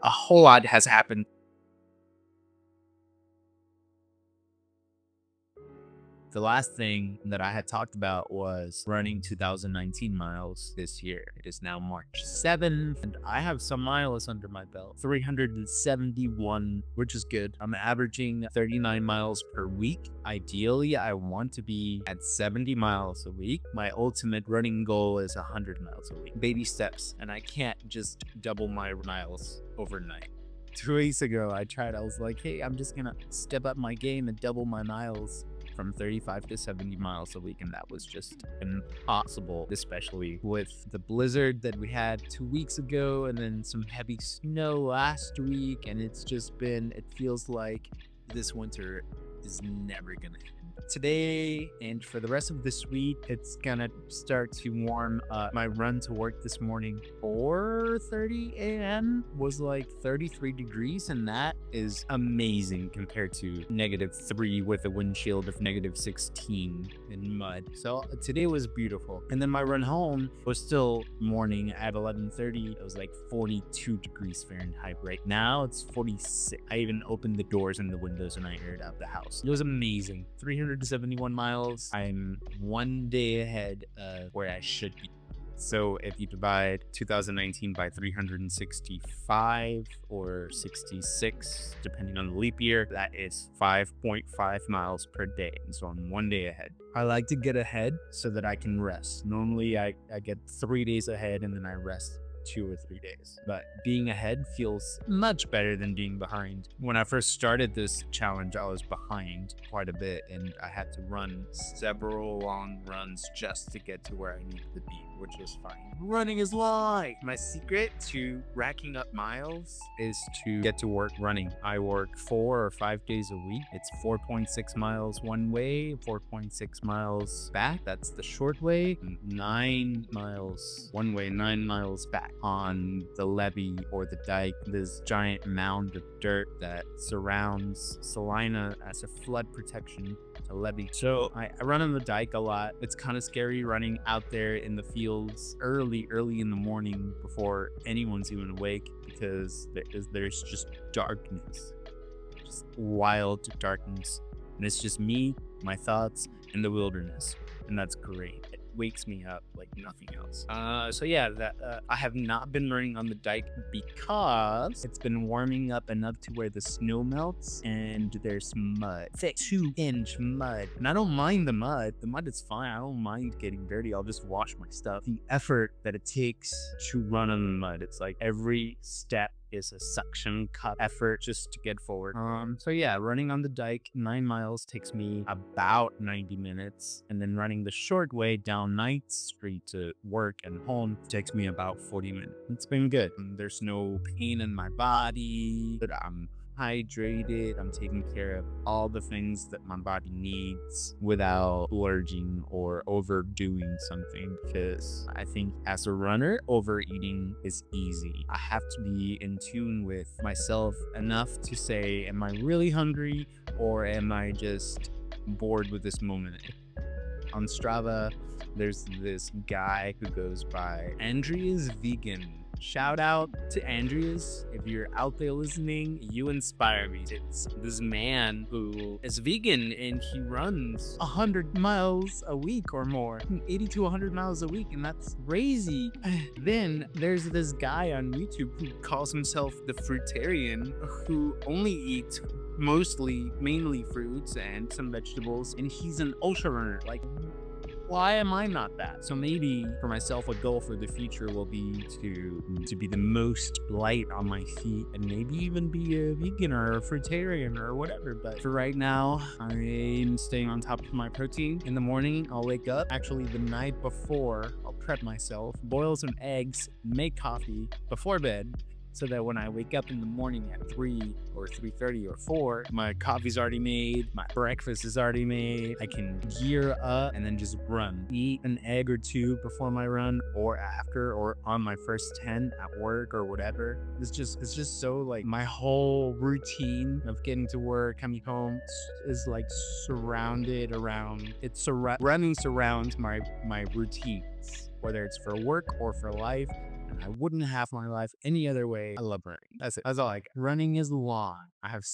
a whole lot has happened. The last thing that I had talked about was running 2019 miles this year. It is now March 7th, and I have some miles under my belt. 371, which is good. I'm averaging 39 miles per week. Ideally, I want to be at 70 miles a week. My ultimate running goal is 100 miles a week. Baby steps, and I can't just double my miles overnight. 2 weeks ago, I was like, hey, I'm just gonna step up my game and double my miles from 35 to 70 miles a week, and that was just impossible, especially with the blizzard that we had 2 weeks ago and then some heavy snow last week. And it feels like this winter is never gonna end. Today and for the rest of this week, it's gonna start to warm up. My run to work this morning, 4:30 a.m. was like 33 degrees, and that is amazing compared to -3 with a wind chill of -16 in mud. So today was beautiful. And then my run home was still morning at 11:30. It was like 42 degrees Fahrenheit. Right now it's 46. I even opened the doors and the windows and I aired out the house. It was amazing. 371 miles. I'm 1 day ahead of where I should be. So if you divide 2019 by 365 or 66, depending on the leap year, that is 5.5 miles per day. And so I'm 1 day ahead. I like to get ahead so that I can rest. Normally I get 3 days ahead and then I rest 2 or 3 days, but being ahead feels much better than being behind. When I first started this challenge, I was behind quite a bit and I had to run several long runs just to get to where I needed to be, which was fine. Running is life. My secret to racking up miles is to get to work running. I work 4 or 5 days a week. It's 4.6 miles one way, 4.6 miles back. That's the short way. 9 miles one way, 9 miles back. On the levee or the dike, this giant mound of dirt that surrounds Salina as a flood protection to levee. So I run on the dike a lot. It's kind of scary running out there in the fields early in the morning before anyone's even awake, because there's just darkness, just wild darkness, and it's just me, my thoughts, and the wilderness, and that's great. Wakes me up like nothing else. So yeah, I have not been running on the dike because it's been warming up enough to where the snow melts and there's mud, thick 2-inch mud, and I don't mind the mud. The mud is fine. I don't mind getting dirty. I'll just wash my stuff. The effort that it takes to run on the mud, it's like every step is a suction cup effort just to get forward. So yeah, running on the dike 9 miles takes me about 90 minutes, and then running the short way down 9th Street to work and home takes me about 40 minutes. It's been good. There's no pain in my body, but I'm hydrated. I'm taking care of all the things that my body needs without splurging or overdoing something, because I think as a runner, overeating is easy. I have to be in tune with myself enough to say, am I really hungry or am I just bored with this moment? On Strava, there's this guy who goes by Andrea's Vegan. Shout out to Andreas. If you're out there listening, you inspire me. It's this man who is vegan and he runs 100 miles a week or more, 80 to 100 miles a week, and that's crazy. Then there's this guy on YouTube who calls himself the Fruitarian, who only eats mainly fruits and some vegetables, and he's an ultra runner. Like, why am I not that? So maybe for myself, a goal for the future will be to be the most light on my feet and maybe even be a vegan or a fruitarian or whatever. But for right now, I'm staying on top of my protein. In the morning, I'll wake up. Actually, the night before, I'll prep myself, boil some eggs, make coffee before bed, so that when I wake up in the morning at 3 or 3:30 or 4, my coffee's already made, my breakfast is already made. I can gear up and then just run. Eat an egg or two before my run or after or on my first 10 at work or whatever. It's just so like my whole routine of getting to work, coming home is like surrounded around, running surrounds my routine. balance, whether it's for work or for life. And I wouldn't have my life any other way. I love running. That's it. That's all I got. Running is long. I have